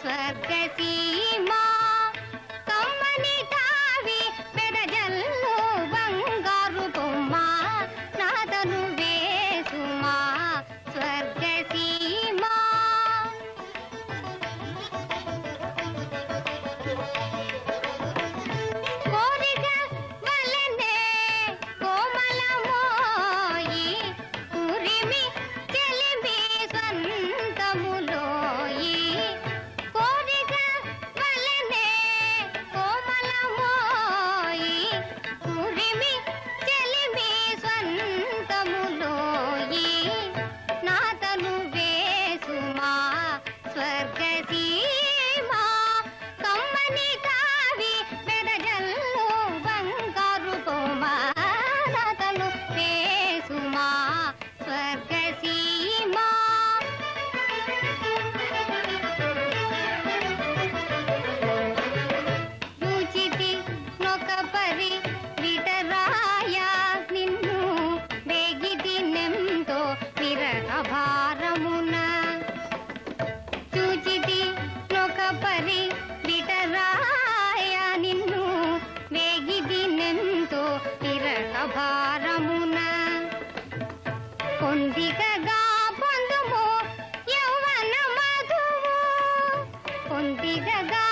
స్వర్గసీమా కమ్మని తావి పెదజల్లు బంగారు బొమ్మ నాదను వేసుమా స్వర్గసీమా కోరిక వలనే కోమలమోయి ఉరిమి చెలిమి స్వంతములోయి కోరిక వలనే కోమలమోయి ఉరిమి చెలిమి స్వంతములోయి నాతను వేసుమా స్వర్గసీమా కమ్మని తావి పెదజల్లు బంగారు బొమ్మ నాతను వేసుమా స్వర్గసీమా రుచితి నొక పరి విటరాయ నిన్ను వేగిది నెంతో విరహ భారమున చూచితి నొక పరి విటరాయ నిన్ను వేగిది నెంతో విరహ భారమున కొందికగా పొందుము యౌవన మధువు కొందికగా